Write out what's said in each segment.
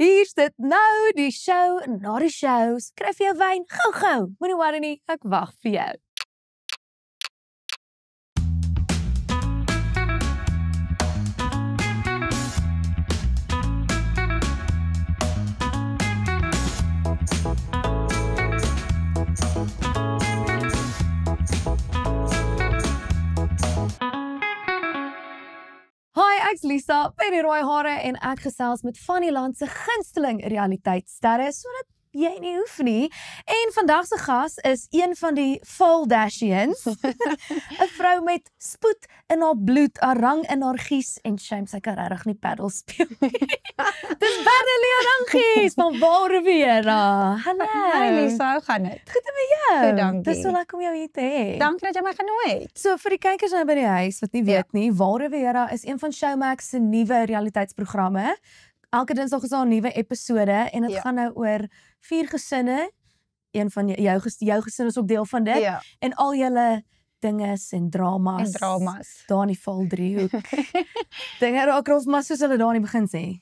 Hier sit nou die show na die show. Skryf jou wyn gou. Moenie worry nie, ek wag vir jou. Hi, ek's Lisa, by die rooi hare en ek gesels met van die land se gunsteling realiteitssterre sodat jy nie hoef nie. En vandag se gas is een van die Valdashians, 'n vrou met spoed in haar bloed, 'n rang in haar gies en shame sy kan regtig nie paddle speel nie. Dis Bernelie Arangis van Valriviera. Hallo. Hi Lisa, hoe gaan dit? Goed met jou? Goed, dankie. Dis so lekker om jou hier te hê. Dankie dat jy my genooi het. So vir die kykers nou by die huis wat nie weet nie, Valriviera is een van Showmax se nuwe realiteitsprogramme. Elke Dinsdag is daar 'n nuwe episode en dit gaan nou oor 4 gesinne. Een van jou gesin is ook deel van dit. Ja. En al julle dinges en dramas. Daar in die Valdriehoek. Dinge raak rof maar soos hulle daar in die begin sê.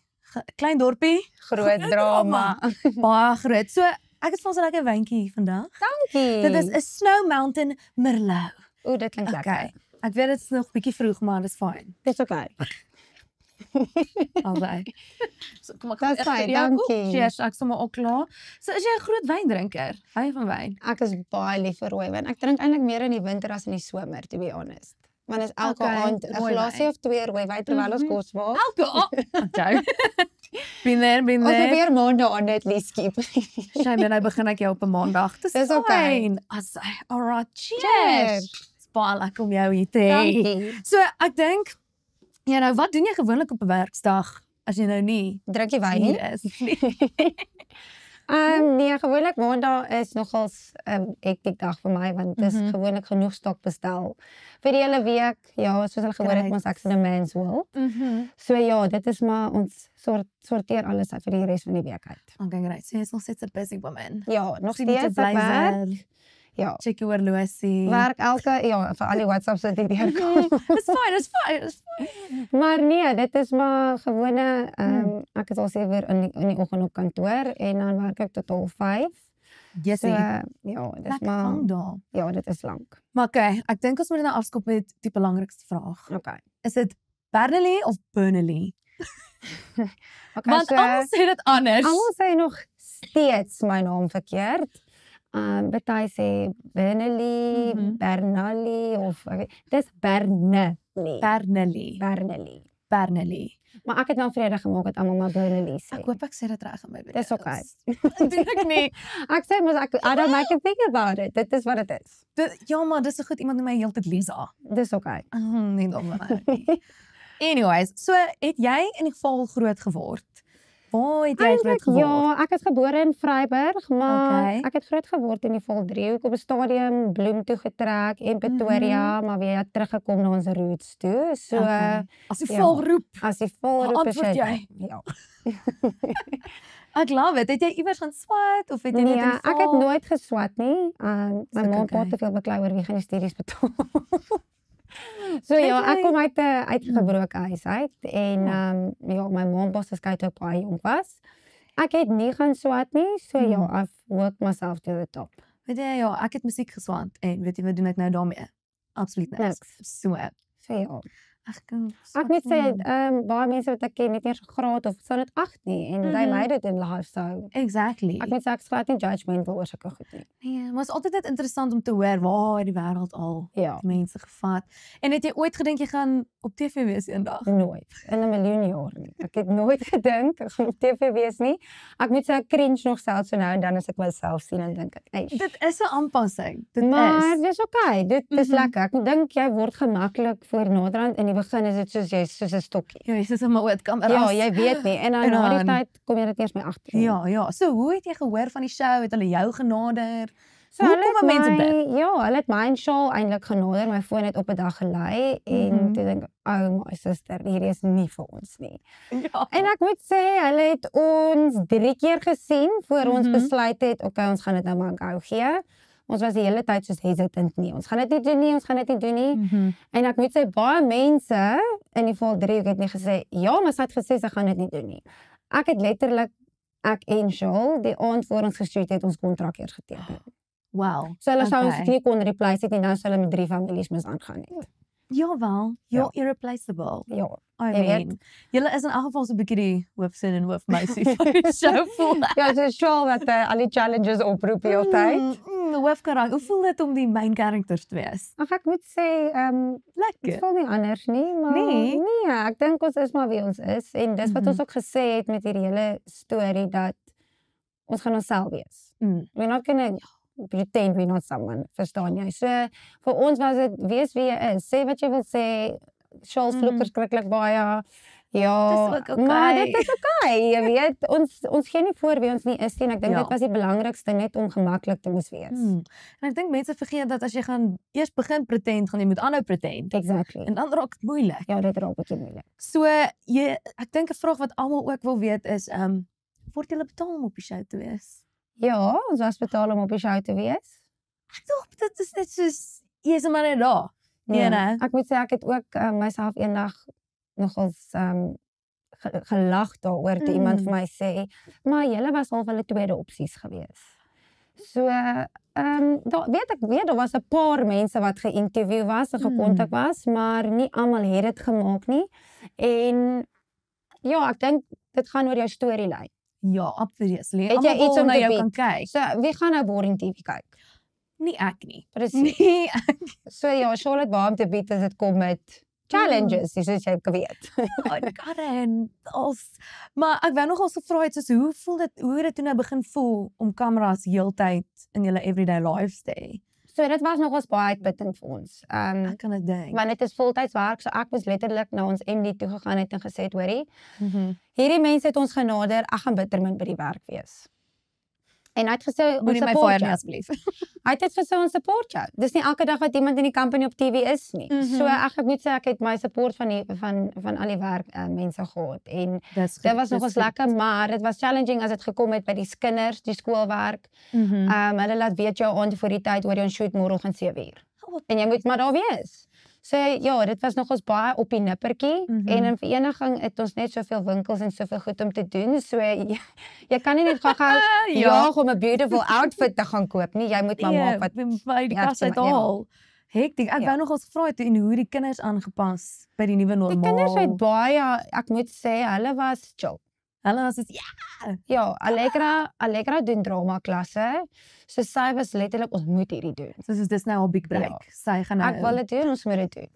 Klein dorpie, Groot drama. Baie groot. So ek het vir ons 'n lekker wyntjie vandag. Dankie. Dit is 'n Snow Mountain Merlot. Dit klink lekker. Ek weet dit is nog 'n bietjie vroeg, maar dit is fyn. Dis okay. Alraai. So kom ek. Dis fyn, dankie. Cheers, ek sommer ook klaar. So is jy 'n groot wyndrinker? Hou jy van wyn? Ek is baie lief vir rooi wyn. Ek drink eintlik meer in die winter as in die somer, to be honest. Want is elke aand 'n glasie of 2 rooi wyn terwyl ons kos maak. Elke aand. Been there. Ons probeer maandag aan net lief skiep. Shame, nou begin ek jou op 'n maandag. Dis okay. Alright, cheers. Dis baie lekker om jou hier te hê. Dankie. So ek dink nou wat doen jy gewoonlik op 'n werksdag as jy nou nie Drink jy wyn nie? hier is nie? Nee, gewoonlik maandag is nogals 'n hektiese dag vir my want dis gewoonlik genoeg stok bestel vir die hele week. Ja, soos hulle gehoor het, ons ek in 'n man's world. So ja, dit is maar ons sorteer alles uit vir die res van die week uit. Okay, great. So jy's nog steeds 'n busy woman. Ja, nog Sien met steeds jou ek werk. Ja. Check jou horlosie. Werk vir al die WhatsApps wat hier deurkom. Dis fyn. Maar nee, dit is maar gewone ek is al 7 in die oggend op kantoor en dan werk ek tot 5:30. Jessie. Ja, dis maar ja, dit is lank. Maar okay, ek dink ons moet nou afskop met die belangrikste vraag. Okay. Is dit Bernelie of Bernelie? Okay, Want almal sê dit anders. Almal sê nog steeds my naam verkeerd. Party sê Bernelie, Bernalie of dis Bernelie. Maar ek het nou vrede gemaak dat almal maar Bernelie sê. Ek hoop ek sê dit reg aan my video's. Dis okay. Doen ek nie. Ek sê mos I don't make a thing about it. Dit is wat dit is. Ja, maar dis so goed iemand noem my heeltyd Lisa. Dis okay. Nie dom nie. Anyways, so het jy in die geval groot geword? Waar het jy groot geword? Ja, ek is gebore in Vryburg, maar ek het groot geword in die Valdriehoek op 'n stadium Bloem toe getrek en Pretoria, maar weer teruggekom na ons roots toe. So as die volroep. As die volroep is jy. Ja. Ek love it. Het jy iewers gaan swat of het jy net in die ek het nooit geswat nie. My ma het te veel beklei oor wie gaan die studies betaal. So ja, ek kom uit 'n gebroke huis uit en ja, my ma was geskei toe ek baie jonk was. Ek het nie gaan swat nie, so ja, I've worked myself to the top. Weet jy, ja, ek het musiek geswat en weet jy wat doen ek nou daarmee? Absoluut niks. So ja. Ek moet sê, baie mense wat ek ken het nie eens 'n graad of sal dit 8 nie en they made it in life, so. Exactly. Ek moet sê ek is glad nie judgmental oor sulke goed nie. Nee, maar is altyd net interessant om te hoor waar die wêreld al mense gevat. En het jy ooit gedink jy gaan op TV wees eendag? Nooit. In 'n miljoen jaar nie. Ek het nooit gedink ek gaan op TV wees nie. Ek moet sê ek cringe nog selfs so nou en dan as ek myself sien en dink ek, dit is 'n aanpassing. Maar dis okay. Dit is lekker. Ek dink jy word gemaklik voor naderhand in die begin is dit soos jy soos 'n stokkie. Ja, jy sit sommer oor kameras. Ja, jy weet nie. En dan na die tyd kom jy dit eers mee agter. Ja. So hoe het jy gehoor van die show? Het hulle jou genader? So hoe kom mense dit? Ja, hulle het my show eintlik genader. My foon het op 'n dag gelei en toe dink ek, "Oh my suster, hierdie is nie vir ons nie." Ja. En ek moet sê, hulle het ons 3 keer gesien voor ons besluit het, okay, ons gaan dit nou maar gou gee. Ons was die hele tyd soos hesitant nie. Ons gaan dit nie doen nie, En ek moet sê, baie mense in die Valdriehoek het nie gesê, ja, maar sy het gesê sy gaan dit nie doen nie. Ek het letterlik ek en Shaul, die aand voor ons geshoot het, ons kontrak eers geteken. Wow. So hulle sou ons nie kon replace het nie, dan sou hulle met 3 families mis aangaan het. Jawel, you're irreplaceable. Ja. I mean, julle is in elk geval so 'n bietjie die hoofsin en hoofmeisie van die show voel. Ja, so Shaul wat al die challenges oproep die hele tyd. Hoofkarakter. Hoe voel dit om die main characters te wees? Ag ek moet sê, Lekker. dit voel nie anders nie, maar nee, ek dink ons is maar wie ons is en dis wat ons ook gesê het met hierdie hele storie dat ons gaan onsself wees. We're not gonna pretend we're not someone, verstaan jy? So vir ons was dit wees wie jy is. Sê wat jy wil sê. Shaul vloek verskriklik baie. Ja, dis ook okay. Maar dit is okay, jy weet, ons gee nie voor wie ons nie is nie en ek dink dit was die belangrikste net om gemaklik te moes wees. En ek dink mense vergeet dat as jy gaan eers begin pretend, gaan jy moet aanhou pretend. Exactly. En dan raak dit moeilik. Ja, dit raak baie moeilik. So, ek dink 'n vraag wat almal ook wil weet is, word julle betaal om op die show te wees? Ja, ons was betaal om op die show te wees. Ek dink dit is net soos jy's maar net daar. Nee, ek moet sê ek het ook myself eendag nogals gelag daaroor toe iemand vir my sê, maar julle was al hulle tweede opsies gewees. So, daar was 'n paar mense wat geïnterview was en gekontak was, maar nie almal het dit gemaak nie. En ja, ek dink dit gaan oor jou storielyn. Ja, obviously. Het jy iets om na te jou bied? kan kyk? So, wie gaan nou Boring TV kyk? Nie ek nie. Presies. Nee, ek So ja, Charlotte baie om te bied as dit kom met challenges, soos jy weet. Karen, maar ek wou nogal so vra het soos hoe het dit toe nou begin voel om kameras heeltyd in julle everyday lives te hê? So dit was nogals baie uitputtend vir ons. Ek kan dit dink. Want dit is voltyds werk, so ek moes letterlik na ons MD toe gegaan het en gesê het, hoorie, hierdie mense het ons genader, ek gaan bittermin by die werk wees. En hy het gesê, Moenie my fire nie asseblief. Hy het gesê ons support jou. Dis nie elke dag wat iemand in die company op TV is nie. So ek moet sê ek het my support van al die werk mense gehad en dit was nogals lekker, maar dit was challenging as dit gekom het by die kinders, die skoolwerk. Hulle laat weet jou aand voor die tyd oor jou shoot môre gaan 7 uur. En jy moet maar daar wees. So ja, dit was nogals baie op die nippertjie en in vereniging het ons net soveel winkels en soveel goed om te doen. So jy kan nie net gou jaag om 'n beautiful outfit te gaan koop nie. Jy moet maar maak wat by die kas uithaal. Hektiek. Ek wou nogals vra het en hoe die kinders aangepas by die nuwe normaal. Die kinders het baie, ek moet sê, hulle was chill. Hulle was Ja, Allegra doen drama klasse. So sy was letterlik ons moet hierdie doen. So dis nou al big break. Sy gaan nou. Ek wil dit doen, ons moet dit doen.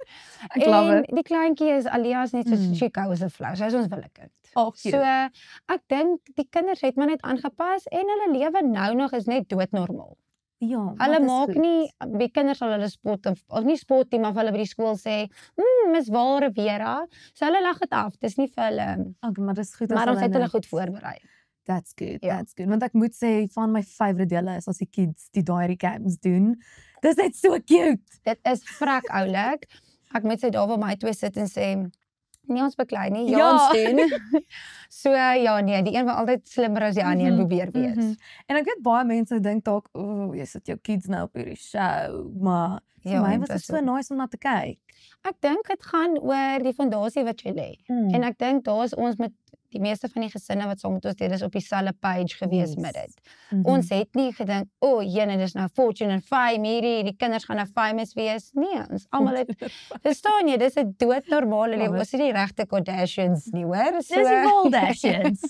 Ek love it. Die kleintjie is Alias net so chic as 'n flou. Sy is ons willekind. So ek dink die kinders het maar net aangepas en hulle lewe nou nog is net doodnormaal. Ja, hulle maak nie, die kinders sal hulle spot of nie spot nie, maar hulle by die skool sê, Miss Val Rivera, so hulle lag dit af. Dis nie vir hulle. Maar dis goed maar ons het hulle goed voorberei. That's good. That's good. Want ek moet sê van my favourite dele is as die kids die diary cams doen. Dis net so cute. Dit is vrek oulik. Ek moet sê daar waar my twee sit en sê nie ons beklei nie, ons doen. So ja nee, die een wil altyd slimmer as die ander een probeer wees. En ek weet baie mense dink dalk, jy sit jou kids nou op hierdie show, maar vir my was dit so nice om na te kyk. Ek dink dit gaan oor die fondasie wat jy lê. En ek dink daar is ons met die meeste van die gesinne wat saam met ons deel is op dieselfde page gewees met dit. Ons het nie gedink, jene, dis nou Fortune and Fame hierdie, die kinders gaan nou famous wees. Nee, ons almal het, verstaan jy, dis 'n doodnormale lewe. Ons is nie regte Kardashians nie, hoor. Dis die Kardashians.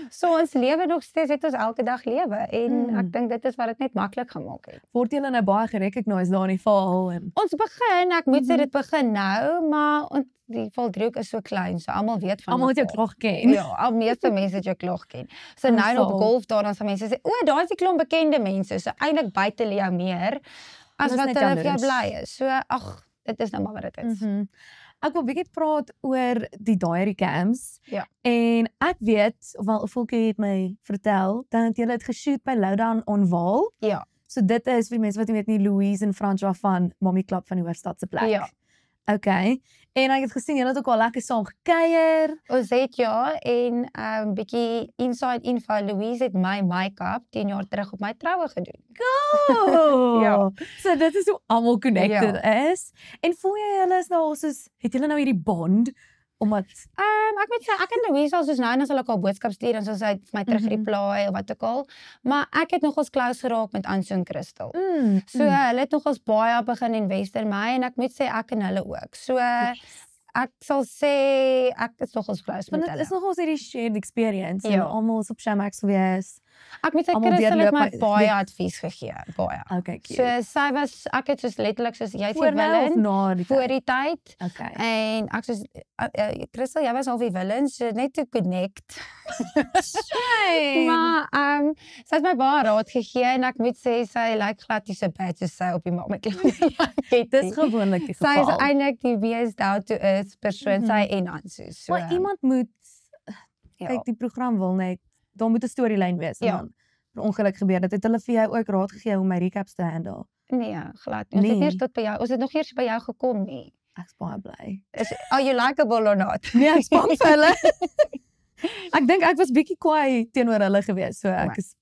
So ons lewe nog steeds, het ons elke dag lewe. En ek dink dit is wat dit net maklik gemaak het. Word julle nou baie gerecognize daar in die val? Ons begin, ek moet sê dit begin nou, maar die Valdriehoek is so klein, so almal weet van almal het jou klaar ken. Ja, al meeste mense het jou klaar ken. So nou op golf daar dan sal mense sê, daar is die klomp bekende mense. So eintlik buite lê jou meer as wat hulle vir jou bly is. So dit is nou maar wat dit is. Ek wil 'n bietjie praat oor die diary cams. Ja. En ek weet, of Volkie het my vertel, dat jy het geshoot by Lowdown on Waal. Ja. So dit is vir mense wat nie weet nie, Louise en François van Mommy Club van die Hoofstad se plek. Ja. Okay. En ek het gesien julle het ook al lekker saam gekuier. Ons het en bietjie inside info, Louise het my make-up 10 jaar terug op my troue gedoen. Cool. Ja. So dit is hoe almal connected is. En voel jy julle is nou soos het julle nou hierdie bond Omdat Ek moet sê, ek en Louise al soos nou en dan sal ek al boodskap stuur en soos hy vir my terugreply of wat ook al. Maar ek het nogals close geraak met Anso en Crystal. So hulle het nogals baie begin invest in my en ek moet sê ek en hulle ook. So ek sal sê ek is nogals close met want hulle. dit is nogals hierdie shared experience. En almal is op Showmax gewees. Ek moet sê Crystal het my baie advies gegee, baie. Okay, cute. So ek het soos letterlik soos jy sê villain voor die tyd. Okay. En ek soos Crystal, jy was al die villain, so net to connect. Maar sy het my baie raad gegee en ek moet sê sy lyk glad nie so bad soos sy op die Mama Klan. Dis gewoonlik die geval. Sy is eintlik die mees down to earth persoon, sy en Anso. So, maar iemand moet kyk die program wil net daar moet 'n storielyn wees en dan per ongeluk gebeur dit. Het hulle vir jou ook raad gegee om my recaps te handle? Nee, glad nie. Ons het eers tot by jou. Ons het nog eers by jou gekom nie. Ek's baie bly. Are you likable or not? Nee, ek's bang vir hulle. Ek dink ek was bietjie kwaai teenoor hulle gewees. So ek is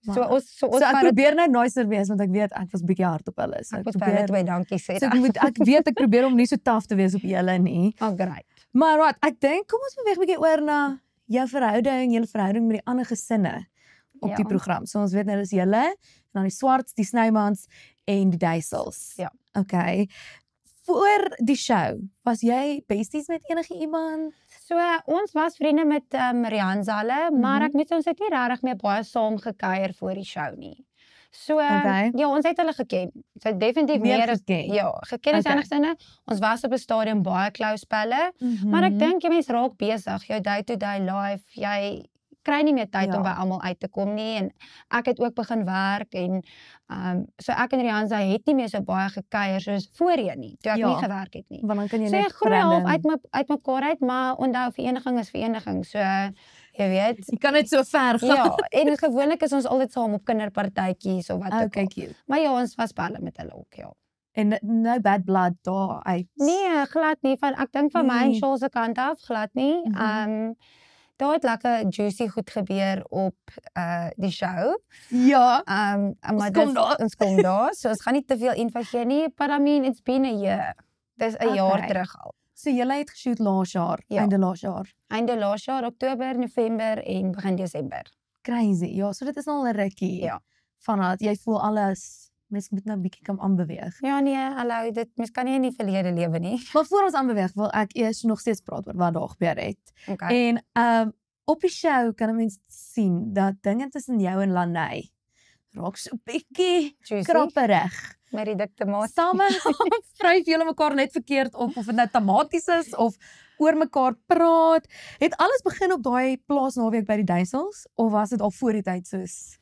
So ek probeer nou nicer wees want ek weet ek was bietjie hard op hulle. So ek probeer twee dankie sê. So ek weet ek probeer om nie so taaf te wees op julle nie. Oh, great. Maar right, ek dink kom ons beweeg bietjie oor na jou verhouding met die ander gesinne op die program. So ons weet nou dis julle, en dan die Swarts, die Snymans en die Duisels. Ja. Okay. Voor die show, was jy besties met enige iemand? So ons was vriende met Rianza hulle, maar ek moet sê ons het nie regtig meer baie saam gekuier voor die show nie. So ja, ons het hulle geken. So definitief meer geken. Ja, geken is enigsinne. Ons was op 'n stadium baie close pelle, maar ek dink jy mens raak besig, jou day-to-day life, jy kry nie meer tyd om by almal uit te kom nie en ek het ook begin werk en so ek en Rianza het nie meer so baie gekuier soos voorheen nie, toe ek nie gewerk het nie. Want dan kan jy net so groei half uit mekaar uit, maar onthou vereniging is vereniging. So jy weet, jy kan net so ver gaan. Ja, en gewoonlik is ons altyd saam op kinderpartytjies of wat ook al. Maar ja, ons was baie met hulle ook, ja. En no bad blood daar uit? Nee, glad nie. Ek dink van my en Charles se kant af, glad nie. Daar het lekker juicy goed gebeur op die show. Ja. Maar ons kom daar. So ons gaan nie te veel info gee nie, but I mean, it's been a year. Dis 'n jaar terug al. So julle het geshoot laas jaar, einde laas jaar. Einde laas jaar, Oktober, November en begin Desember. Crazy. Ja, so dit is al 'n rukkie. Ja. Vanat jy voel alles, mens moet nou bietjie kan aanbeweeg. Ja nee, hallo, mens kan nie in die verlede lewe nie. Maar voor ons aanbeweeg, wil ek eers nog steeds praat oor wat daar gebeur het. Okay. En op die show kan 'n mens sien dat dinge tussen jou en Lanay raak so bietjie krapperig. Met die dik tomaat. Same vryf julle mekaar net verkeerd op of dit nou tematies is of oor mekaar praat. Het alles begin op daai plaasnaweek by die Duisels of was dit al voor die tyd soos?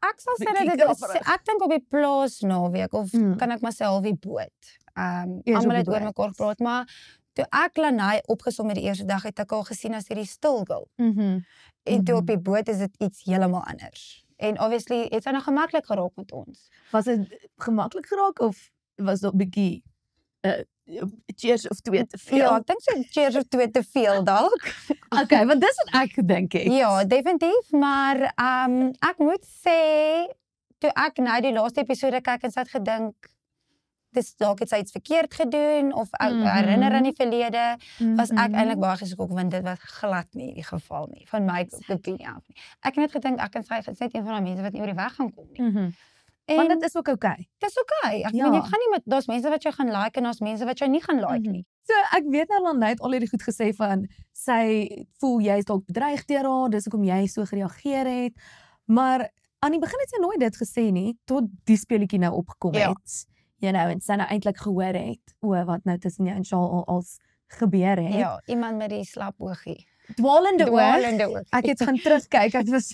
Ek sal sê dat dit is, ek dink op die plaasnaweek of kan ek myself die boot. Almal het oor mekaar gepraat, maar toe ek Lanay opgesom het die eerste dag het ek al gesien as hierdie stil girl. En toe op die boot is dit iets heeltemal anders. En obviously het sy nou gemaklik geraak met ons. Was dit gemaklik geraak of was dit 'n bietjie cheers of twee te veel? Ja, ek dink so cheers of twee te veel dalk. Okay, want dis wat ek gedink het. Ja, definitief, maar ek moet sê toe ek nou die laaste episode kyk en sy het gedink dis dalk het sy iets verkeerd gedoen of herinner aan die verlede, was ek eintlik baie geskok want dit was glad nie die geval nie van my opinie af nie. Ek het net gedink ek en sy is net een van daai mense wat nie oor die weg gaan kom nie. Want dit is ook okay. Dis okay. Ek meen jy gaan nie met daar's mense wat jou gaan like en daar's mense wat jou nie gaan like nie. So ek weet nou Lanay het al hierdie goed gesê van sy voel jy is dalk bedreig deur haar, dis hoekom jy so gereageer het. Maar aan die begin het sy nooit dit gesê nie tot die speletjie nou opgekom het. You know, en sy nou eintlik gehoor het wat nou tussen jou en Charles als gebeur het. Ja, iemand met die slap oogie. Dwalende oog. Ek het gaan terugkyk, ek was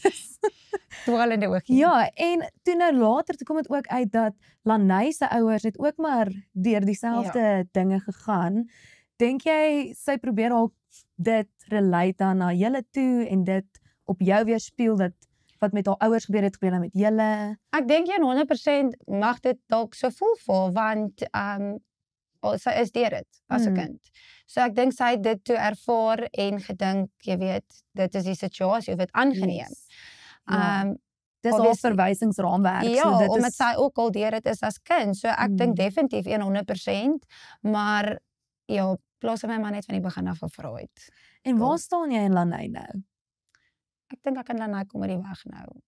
dwalende oogie. Ja, en toe nou later toe kom dit ook uit dat Lanay se ouers het ook maar deur dieselfde dinge gegaan. Dink jy sy probeer al dit relate dan na julle toe en dit op jou weerspieël dat wat met haar ouers gebeur het met julle? Ek dink jy 100% mag dit dalk so voel vir want sy is deur dit as 'n kind. So ek dink sy het dit toe ervaar en gedink, jy weet, dit is die situasie of dit aangeneem. Dis al verwysingsraamwerk. Ja, so dit omdat sy ook al deur dit is as kind. So ek dink definitief 100%, maar ja, plaas my man net van die begin af gevra het. En waar staan jy in Lanai nou? Ek dink ek kan Lanai kom oor die weg nou.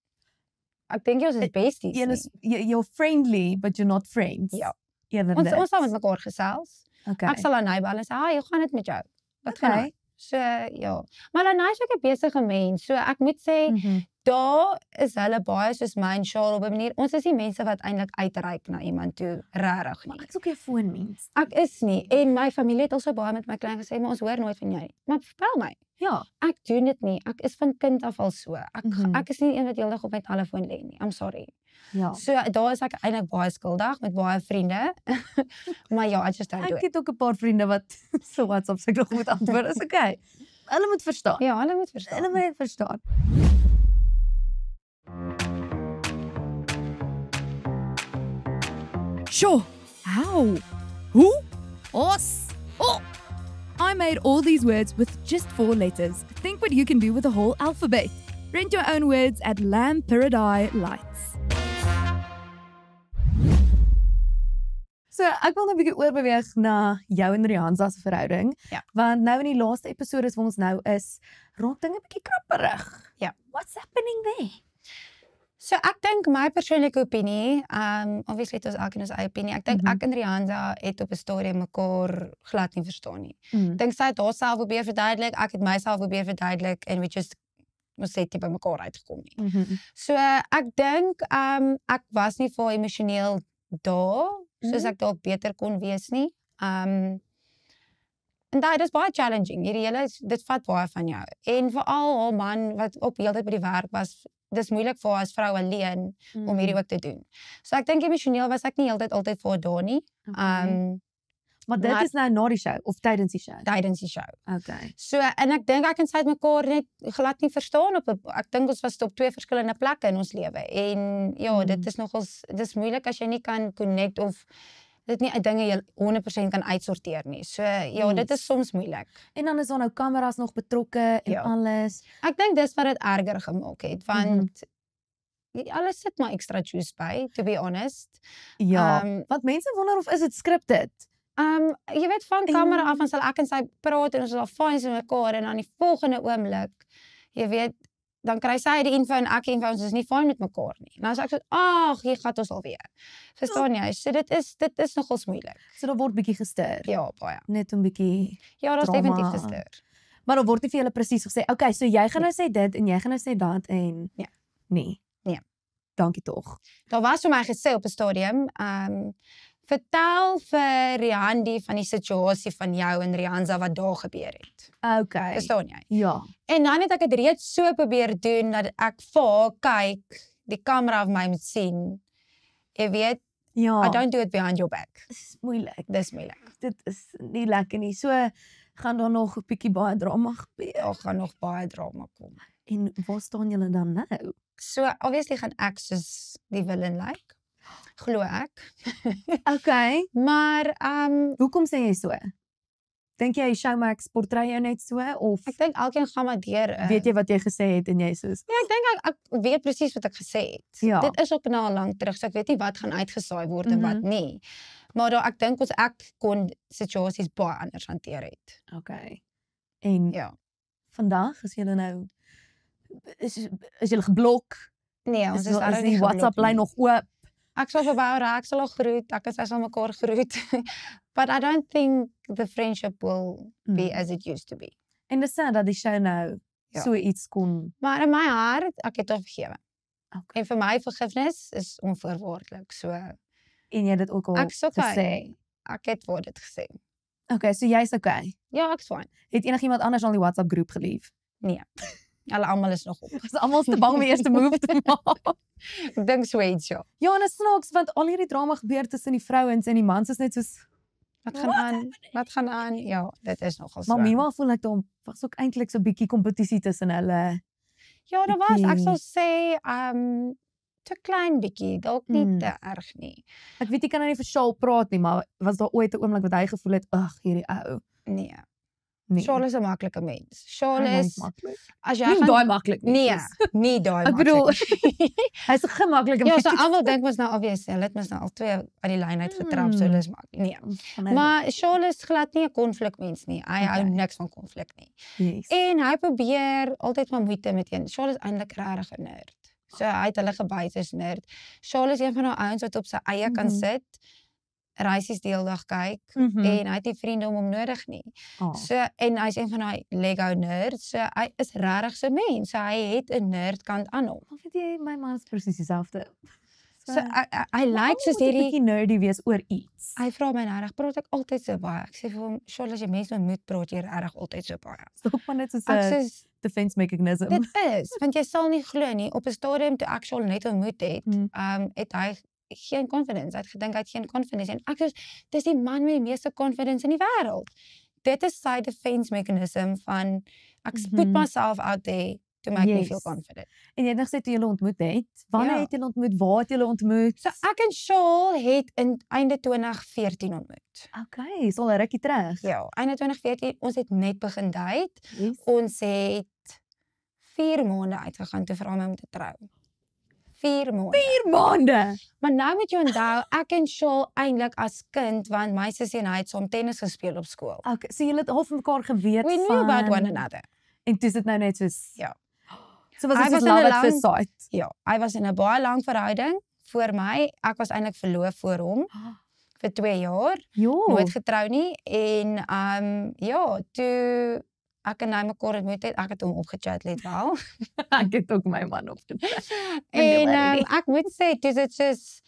Ek dink ons is besties nie. You're friendly, but you're not friends. Ja. Eerder dit. Ons sal met mekaar gesels. Okay. Ek sal Lanai bel en sê, hoe gaan dit met jou? Wat gaan aan? So, ja. Maar Lanai is ook 'n besige mens. So, ek moet sê, daar is hulle baie soos my en Charles op 'n manier. Ons is nie mense wat eintlik uitreik na iemand toe, regtig nie. Maar ek is ook 'n foonmens. Ek is nie. En my familie het also baie met my klein gesê, maar ons hoor nooit van jou nie. Maar vertel my. Ja. Ek doen dit nie. Ek is van kind af al so. Ek is nie een wat heeldag op my telefoon lê nie. I'm sorry. Ja. So, daar is ek eintlik baie skuldig met baie vriende. Maar ja, I just don't do Ek it. het ook 'n paar vriende wat so WhatsApp se nog moet antwoord. Is okay. Hulle moet verstaan. Ja, hulle moet verstaan. Hulle moet verstaan. Sure. How? Who? Os. Oh. I made all these words with just 4 letters. Think what you can do with a whole alphabet. Rent your own words at Lampiridai Lights. So, ek wil nou 'n bietjie oorbeweeg na jou en Rihanza se verhouding. Ja. Want nou in die laaste episode waar ons nou is, raak dinge 'n bietjie krapperig. Ja. What's happening there? So ek dink my persoonlike opinie, obviously het ons elkeen ons eie opinie. Ek dink ek en Rihanza het op 'n stadium mekaar glad nie verstaan nie. Ek dink sy het haarself probeer verduidelik, ek het myself probeer verduidelik en we just ons het nie by mekaar uitgekom nie. So ek dink ek was nie vir emosioneel daar, soos ek dalk beter kon wees nie. En dit is baie challenging. Hierdie hele dit vat baie van jou. En veral haar man wat op heeltyd by die werk was, dis moeilik vir haar as vrou alleen om hierdie ook te doen. So ek dink emosioneel was ek nie heeltyd altyd vir haar daar nie. Maar dit is nou na die show of tydens die show? Tydens die show. Okay. So en ek dink ek en sy het mekaar net glad nie verstaan ek dink ons was op 2 verskillende plekke in ons lewe. En ja, dit is nogals dis moeilik as jy nie kan connect of dit nie dinge jy 100% kan uitsorteer nie. So ja, dit is soms moeilik. En dan is daar nou kameras nog betrokke en alles. Ek dink dis wat dit erger gemaak het, want alles sit maar extra juice by, to be honest. Ja, want mense wonder of is dit scripted? Jy weet van kamera af, dan sal ek en sy praat en ons is al fyn met mekaar en dan die volgende oomblik, jy weet, dan kry sy die info en ek die info, ons is nie fyn met mekaar nie. En dan sê ek so, hier gaat ons alweer. Verstaan jy? So dit is nogals moeilik. So daar word bietjie gestir. Ja, baie. Net 'n bietjie. Ja, daar is definitief gestir. Maar dan word nie vir julle presies gesê, okay, so jy gaan nou sê dit en jy gaan nou sê dat en ja. Nee. Dankie tog. Daar was vir my gesê op 'n stadium, vertel vir Rihanna van die situasie van jou en Rihanza wat daar gebeur het. Okay. Verstaan jy? Ja. En dan het ek dit reeds so probeer doen dat ek vir haar kyk, die kamera op my moet sien. Jy weet, I don't do it behind your back. Dis moeilik. Dis moeilik. Dit is nie lekker nie. So gaan daar nog 'n bietjie baie drama gebeur. Daar gaan nog baie drama kom. En waar staan julle dan nou? So obviously gaan ek soos die villain lyk. Glo ek. Okay. Maar hoekom sê jy so? Dink jy Showmax portrei jou net so of ek dink elkeen gaan maar deur. Weet jy wat jy gesê het en jy soos? Ja, ek dink ek weet presies wat ek gesê het. Ja. Dit is ook nou al lank terug, so ek weet nie wat gaan uitgesaai word en wat nie. Maar ek dink ek kon situasies baie anders hanteer het. Okay. En ja. Vandag is julle nou is julle geblok? Nee, ons is daar die WhatsApp lyn nog oop. Ek sal verby haar, ek sal haar groet, ek en sy sal mekaar groet. But I don't think the friendship will be as it used to be. En dis dat die show nou so iets kon. Maar in my hart, ek het haar vergewe. Okay. En vir my vergifnis is onvoorwaardelik. So en jy het dit ook al gesê. Ek het voor dit gesê. Okay, so jy's okay. Ja, ek's fine. Het enigiemand anders al die WhatsApp groep gelief? Nee. Hulle almal is nog op. Ons almal is te bang om die eerste move te maak. Ek dink so iets ja. Ja, en is snaaks want al hierdie drama gebeur tussen die vrouens en die mans is net soos wat gaan aan? Wat gaan aan? Ja, dit is nogal so. Maar meanwhile voel ek daar was ook eintlik so 'n bietjie kompetisie tussen hulle. Ja, daar was. Ek sal sê te klein bietjie, dalk nie te erg nie. Ek weet jy kan nou nie vir Shaal praat nie, maar was daar ooit 'n oomblik wat hy gevoel het, ag, hierdie ou. Nee. Nee. Charles is 'n maklike mens. Hy Charles is maklik. as jy Nie gaan daai maklik nie. nee, nie daai Ek bedoel, maklik. hy's 'n gemaklike Ja, mens. so almal dink mos nou obvious, hulle het mos nou al twee uit die lyn uit getrap, so hulle is maklik. Nee. Maar Charles is glad nie 'n konflikmens nie. Hy hou niks van konflik nie. Yes. En hy probeer altyd maar moeite met een. Charles is eintlik regtig 'n nerd. So hy het hulle gebyt as nerd. Charles is een van daai ouens wat op sy eie kan sit, reisies die hele dag kyk en hy het nie vriende om hom nodig nie. So en hy's een van daai Lego nerds. So hy is regtig so 'n mens. So hy het 'n nerd kant aan hom. Maar weet jy, my man is presies dieselfde. So hy lyk soos hierdie bietjie nerdy wees oor iets. Hy vra my regtig, praat ek altyd so baie. Ek sê vir hom, "Charles, as jy mense ontmoet, praat jy regtig altyd so baie." Stop maar net soos Ek 'n sê defense mechanism. dit is, want jy sal nie glo nie, op 'n stadium toe ek Charles net ontmoet het, het hy geen confidence. Hy het gedink hy het geen confidence en ek sê dis die man met die meeste confidence in die wêreld. Dit is sy defense mechanism van ek put myself out there to make me feel confident. En jy het nog gesê toe julle ontmoet het. Wanneer het julle ontmoet? Waar het julle ontmoet? So ek en Charles het in einde 2014 ontmoet. Okay, so 'n rukkie terug. Ja, einde 2014, ons het net begin date. Yes. Ons het 4 maande uitgegaan toe vra my om te trou. 4 maande. 4 maande. Maar nou moet jy onthou, ek en Charles eintlik as kind, want my sussie en hy het saam tennis gespeel op skool. Okay, so julle het half mekaar geweet We van knew about one another. En dis dit nou net soos Ja. So was Hy dit was soos in 'n love at first lang- sight. Ja, hy was in 'n baie lang verhouding voor my. Ek was eintlik verloof voor hom vir 2 jaar. Jo. Nooit getrou nie en ja, toe ek en hy mekaar ontmoet het, ek het hom opgechat let wel. Ek het ook my man opgetrek. En ek moet sê, dis dit soos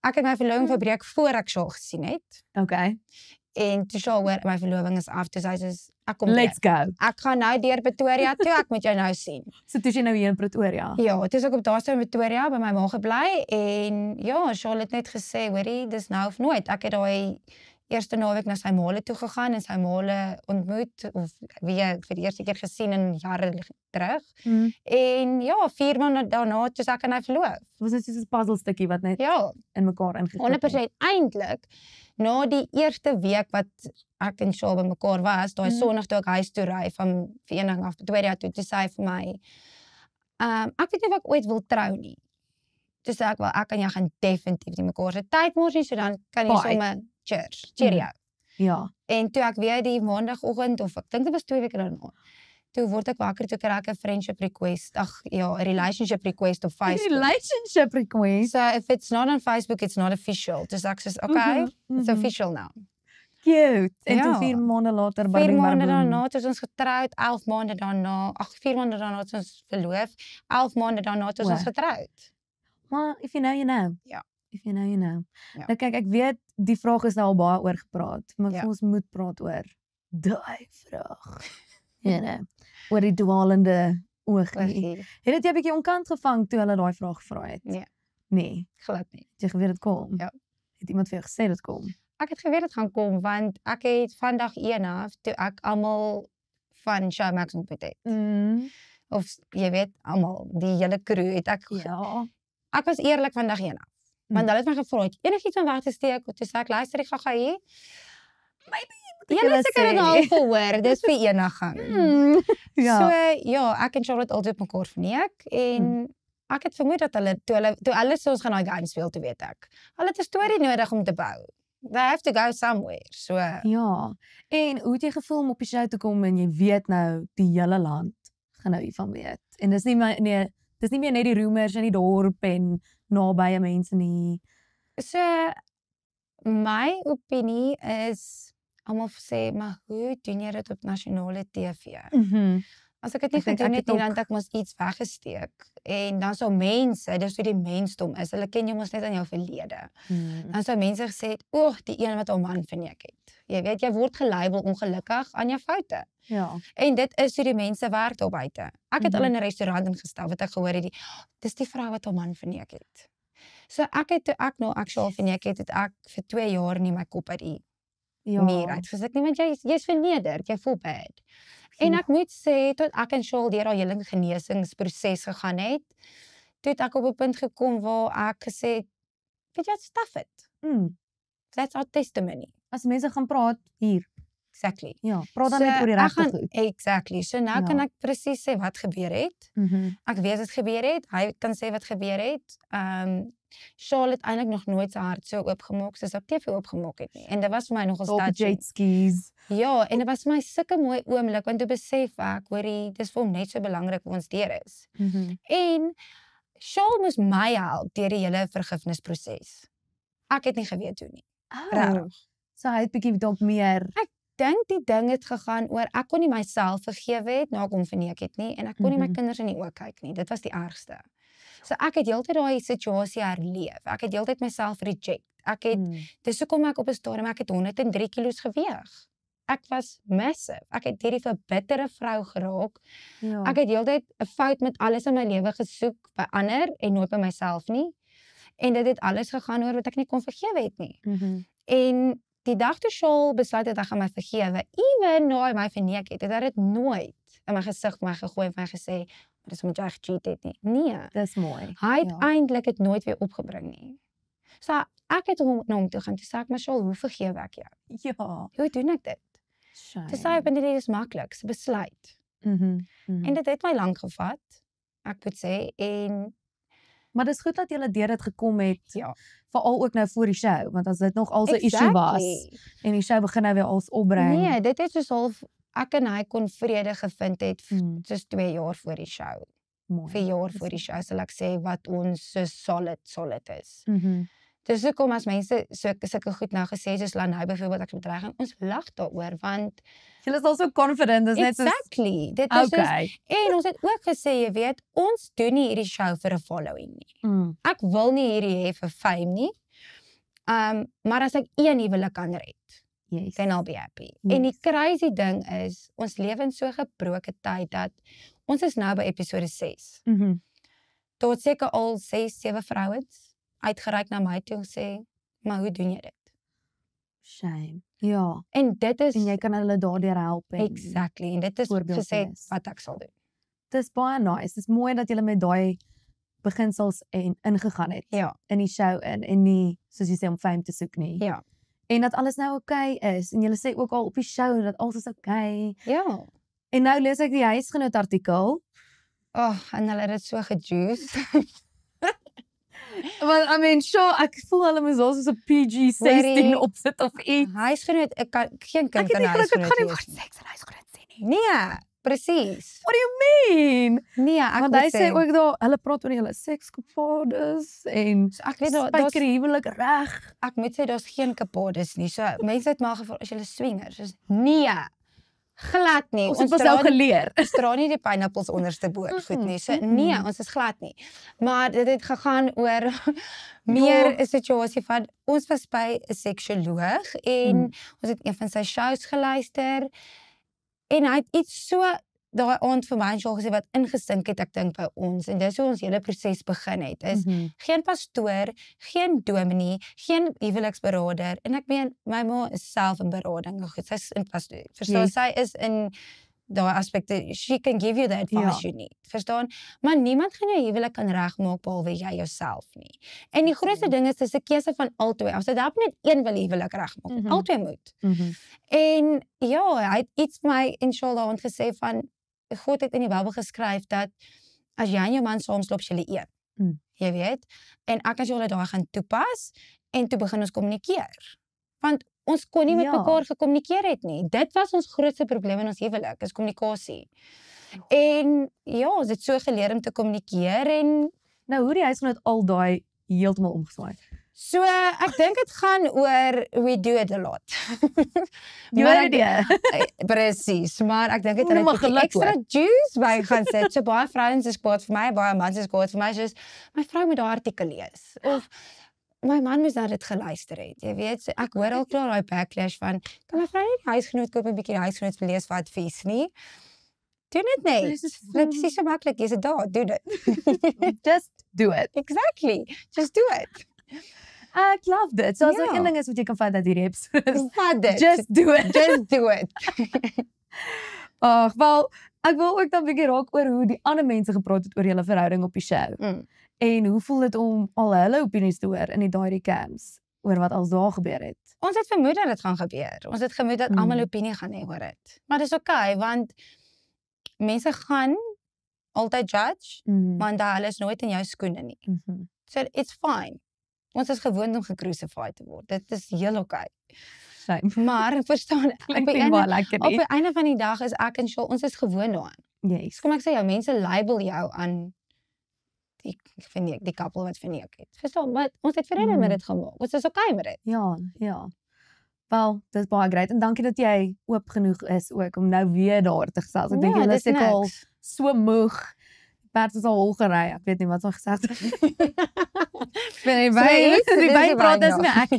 ek het my verloving verbreek voor ek Charles gesien het. Okay. En toe Charles hoor my verloving is af, toe hy sê ek kom Let's weer. go. Ek gaan nou deur Pretoria toe, ek moet jou nou sien. So toe is jy nou hier in Pretoria. Ja, toe is ek op daardie in Pretoria by my ma gebly en ja, Charles het net gesê, hoorie, dis nou of nooit. Ek het daai eerste naweek na sy maale toe gegaan en sy maale ontmoet of weer vir die eerste keer gesien in jare terug. En ja, 4 maande daarna toe ek en hy verloof. Was dit soos 'n puzzle stukkie wat net Ja, in mekaar ingeklip 100% eintlik. Na die eerste week wat ek en Charles by mekaar was, daai Sondag toe ek huis toe ry van Vereniging af Pretoria toe, toe sê hy vir my, ek weet nie of ek ooit wil trou nie. Toe sê ek wel, ek en jy gaan definitief nie mekaar se tyd mors nie, so dan kan jy sommer cheerio. Ja. En toe ek weer die maandagoggend of ek dink dit was 2 weke daarna. Toe word ek wakker toe kry ek 'n friendship request. Ag ja, 'n relationship request op Facebook. Relationship request. So if it's not on Facebook, it's not official. Dus ek sê, okay, it's official now. Cute. En Ja. toe 4 maande later 4 maande daarna het ons getroud, 11 maande daarna, 4 maande daarna het ons verloof, 11 maande daarna het ons getroud. Maar if you know, you know. Ja. If you know, you know. Ja. Nou kyk, ek weet die vraag is nou al baie oor gepraat, maar Ja. ons moet praat oor daai vraag. Ja, nee. Oor die dwalende oogie. Het dit jy 'n bietjie onkant gevang toe hulle daai vraag gevra het? Nee. Nee. Glad nie. Het jy geweet dit kom? Ja. Het iemand vir jou gesê dit kom? Ek het geweet dit gaan kom want ek het van dag 1 af toe ek almal van Showmax ontmoet het. Of jy weet almal, die hele crew het ek Ja. Ek was eerlik van dag 1 af. Want hulle het my gevra, enigiets om weg te steek, toe sê ek luister, ek gaan hier. Julle seker het al gehoor, dis vir eniging. Ja. So ja, ek en Charlotte altyd op mekaar verneek en ek het vermoed dat hulle toe hulle sê ons gaan daai game speel, toe weet ek. Hulle het 'n storie nodig om te bou. They have to go somewhere. So Ja. En hoe het jy gevoel om op die show te kom en jy weet nou die hele land gaan nou hiervan weet. En dis nie dis nie meer net die roemers in die dorp en nabye mense nie. So my opinie is almal sê, maar hoe doen jy dit op nasionale TV? As ek dit nie Ek dink gedoen ek het het nie, dan het ek mos iets weggesteek. En dan sou mense, dis hoe die mensdom is, hulle ken jou mos net aan jou verlede. Dan sou mense gesê het, die een wat haar man verneek het. Jy weet, jy word gelabel ongelukkig aan jou foute. Ja. En dit is hoe die mense werk daar buite. Ek het al in 'n restaurant ingestap wat ek gehoor het, dis die vrou wat haar man verneek het. So ek het toe ek nou actual verneek het ek vir 2 jaar nie my kop uit die muur uitgesit nie, want jy's vernederd, jy voel bad. En ek moet sê, tot ek en Charles deur haar hele genesingsproses gegaan het, toe het ek op 'n punt gekom waar ek gesê het, weet jy wat, stuff it. That's our testimony. As mense gaan praat hier, Exactly. Ja, praat dan net oor die regte goed. Exactly. So nou kan ek presies sê wat gebeur het. Ek weet wat gebeur het. Hy kan sê wat gebeur het. Charlotte eintlik nog nooit sy hart so oopgemaak soos op TV oopgemaak het nie. En dit was vir my nogal touching. Jet skis. Ja, en dit was vir my sulke mooi oomblik want toe besef ek, hoorie, dis vir hom net so belangrik hoe ons deur is. En Charlotte moes my help deur die hele vergifnisproses. Ek het nie geweet hoe nie. Regtig. So hy het bietjie dalk meer. Ek dink die ding het gegaan oor ek kon nie myself vergewe het na ek hom verneek het nie en ek kon nie my kinders in die oë kyk nie. Dit was die ergste. So ek het heeltyd daai situasie herleef. Ek het heeltyd myself reject. Ek het dis hoekom ek op 'n stadium ek het 103 kilos geweeg. Ek was massive. Ek het hierdie verbittere vrou geraak. Ja. Ek het heeltyd 'n fout met alles in my lewe gesoek by ander en nooit by myself nie. En dit het alles gegaan oor wat ek nie kon vergewe het nie. En die dag toe Charles besluit het hy gaan my vergewe, even na hy my verneek het, het hy dit nooit in my gesig vir my gegooi en vir my gesê, dis omdat jy gecheat het nie. Nee. Dis mooi. Hy het eintlik dit nooit weer opgebring nie. So ek het hom na hom toe gaan, toe sê ek, maar Charles, hoe vergewe ek jou? Ja. Hoe doen ek dit? Toe sê hy, want dit is maklik, se besluit. En dit het my lank gevat, ek moet sê, en maar dis goed dat jy deur dit gekom het, veral ook nou voor die show, want as dit nog al 'n issue was, en die show begin nou weer als opbring. Nee, dit het soos half, ek en hy kon vrede gevind het, soos 2 jaar voor die show. 4 jaar voor die show, sal ek sê, wat ons so solid is. Dis hoekom as mense sulke goed nou gesê, soos Lanai byvoorbeeld, ek moet reg, en ons lag daaroor, want Julle is al so confident, dis net exactly, dit is soos, en ons het ook gesê, jy weet, ons doen nie hierdie show vir 'n following nie. Ek wil nie hierdie hê vir fame nie, maar as ek een huwelik kan red, then I'll be happy. En die crazy ding is, ons lewe in so gebroke tyd, dat ons is nou by episode 6. Tot seker al 6, 7 vrouens uitgereik na my toe en sê, maar hoe doen jy dit? Shame. Ja. En dit is... En jy kan hulle daardeur help. Exactly. En dit is gesê wat ek sal doen. Dit is baie nice. Dit is mooi dat julle met daai beginsels ingegaan het. Ja. In die show en nie, soos jy sê, om fame te soek nie. Ja. En dat alles nou okay is. En julle sê ook al op die show dat alles is okay. Ja. En nou lees ek die Huisgenoot artikel. En hulle het dit so gejuice. Want I mean, sure, ek voel hulle moes al soos 'n PG-16 opsit of iets. Huisgenoot, ek kan geen kind kan huisgenoot. Ek gaan nie maar seks en huisgenoot sê nie. Nee, presies. What do you mean? Nee, ek want hy sê ook daar, hulle praat oor hulle sekskapades en so ek weet daar's huwelik reg. Ek moet sê daar's geen kapades nie. So mense het maar gevra as jy swingers is. Nee. Glad nie. Ons het nou geleer. Ons dra nie die pineappels onderste boord goed nie. So nee, ons is glad nie. Maar dit het gegaan oor meer 'n situasie van ons was by 'n seksioloog en ons het een van sy shows geluister en hy het iets so daai aand vir my gesê wat ingesink het, ek dink by ons en dis hoe ons hele proses begin het. Is geen pastoor, geen dominee, geen huweliksberader en ek meen my ma is self in berading. Goed, sy is in pastoor. Verstaan, sy is in daai aspekte. She can give you the advice you need. Verstaan? Maar niemand gaan jou huwelik kan regmaak behalwe jy jouself nie. En die grootste ding is dis 'n keuse van albei. As jy dalk net een wil huwelik regmaak, albei moet. En ja, hy het iets vir my inshallah ont gesê van God het in die Bybel geskryf dat as jy en jou man saamslaap, julle een. Jy weet? En ek as julle daai gaan toepas en toe begin ons kommunikeer. Want ons kon nie met mekaar gekommunikeer het nie. Dit was ons grootste probleem in ons huwelik, is kommunikasie. En ja, ons het so geleer om te kommunikeer en nou hoe die Huisgenoot al daai heeltemal omgeswaai. So ek dink dit gaan oor we do it a lot. Presies, maar ek dink dit het 'n ekstra juice by gaan sit. So baie vrouens is kwaad vir my, baie mans is kwaad vir my, soos my vrou moet daai artikel lees of my man moes nou dit geluister het. Jy weet, so ek hoor al klaar daai backlash van kan my vrou nie die Huisgenoot koop en 'n bietjie Huisgenoot lees vir advies nie. Doen dit net. Dit is so maklik, jy's daar, doen dit. Just do it. Exactly. Just do it. Ek love dit. So as er een ding is wat jy kan vat uit hierdie episode, vat dit. Just do it. Just do it. Ag, wel, ek wil ook dan 'n bietjie raak oor hoe die ander mense gepraat het oor julle verhouding op die show. En hoe voel dit om al hulle opinies te hoor in die daai cams? oor wat al daar gebeur het? Ons het vermoed dat dit gaan gebeur. Ons het gemoed dat almal opinie gaan hê oor dit. Maar dis okay, want mense gaan altyd judge, want hulle is nooit in jou skoene nie. So it's fine. Ons is gewoond om gecrucified te word. Dit is heel okay. Maar verstaan, op die einde van die dag is ek en Shul, ons is gewoond daaraan. Yes. Kom ek sê jou, mense label jou aan die koppel wat verneek het. Verstaan, maar ons het vrede met dit gemaak. Ons is okay met dit. Ja. Wel, dit is baie great en dankie dat jy oop genoeg is ook om nou weer daar te gesels. Ek dink jy is al so moeg. Bert is al hol gery. Ek weet nie wat sy gesê het. Die wyn praat is my ek.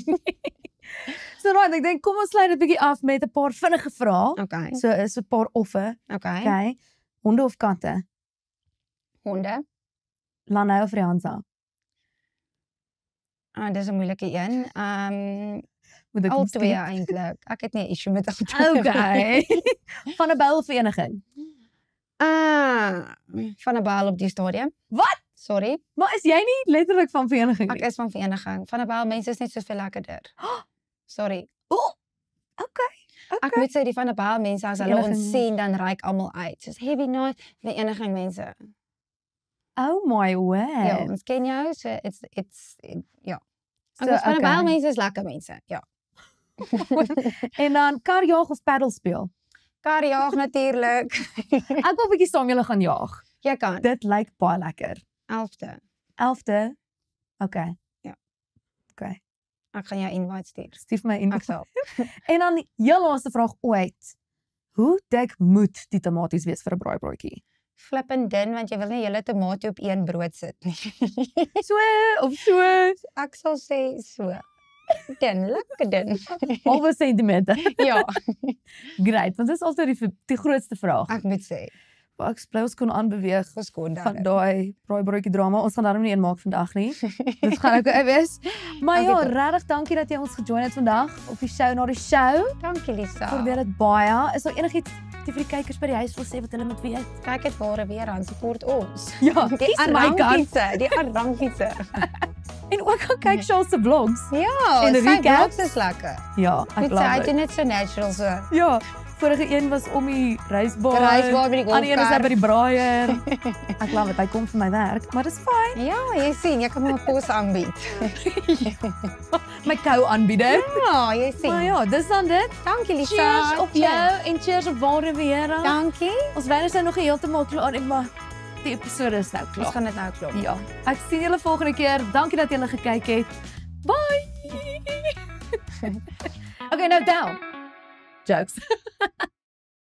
So right, ek dink kom ons sluit dit bietjie af met 'n paar vinnige vrae. Okay. So is 'n paar offe. Okay. Honde of katte? Honde. Lanai of Rihanza? Dis 'n moeilike een. Al twee eintlik. Ek het nie 'n issue met al twee. Okay. Van 'n Bylvereniging. Van 'n Byl op die stadium. Wat? Sorry. Maar is jy nie letterlik van vereniging nie? Ek is van vereniging. Van 'n Byl mense is net soveel lekkerder. Sorry. Okay. Ek moet sê die van 'n Byl mense as hulle ons sien dan reik almal uit. Soos heavy night vereniging mense. Oh my word. Ja, ons ken jou, so it's ja. So, van 'n Byl mense is lekker mense. Ja. En dan karjaag of paddelspeel? Karjaag natuurlik. Ek wil 'n bietjie saam julle gaan jaag. Jy kan. Dit lyk baie lekker. 11de? Okay. Ja. Okay. Ek gaan jou invite stuur. Stuur my invite. Ek sal. En dan die heel laaste vraag ooit. Hoe dik moet die tomaties wees vir 'n braaibroodjie? Flippend dun, want jy wil nie hele tomatie op een brood sit nie. So of so. Ek sal sê so. Dun, lekker dun. Halwe sentimeter. Ja. Great, want dit is altyd die grootste vraag. Ek moet sê. Maar ek bly ons kon aanbeweeg van daai braaibroodjie drama. Ons gaan daarom nie een maak vandag nie. Dit gaan ook wees. Maar ja, regtig dankie dat jy ons gejoin het vandag op die show na die show. Dankie Lisa. Waardeer dit baie. Is daar enigiets vir die kykers by die huis wil sê wat hulle moet weet? Kyk dit ware weer aan, support ons. Ja, die arrankiese. En ook gaan kyk Shul se vlogs. Ja, en sy vlogs is lekker. Ja, ek glo. Sy doen dit so natural so. Ja, vorige een was om die reisbaar. Reisbaar by die golfkar. Ander een is by die braaier. Ek glo dit, hy kom vir my werk, maar dis fyn. Ja, jy sien, jy kan my 'n pos aanbied. My kou aanbieder. Ja, jy sien. Maar ja, dis dan dit. Dankie Lisa. Cheers op jou en cheers op Ware Vera. Dankie. Ons wyn is nou nog heeltemal klaar en maar die episode is nou klaar. Ons gaan dit nou klop. Ja. Ek sien julle volgende keer. Dankie dat julle gekyk het. Bye. Okay, now down. Jokes.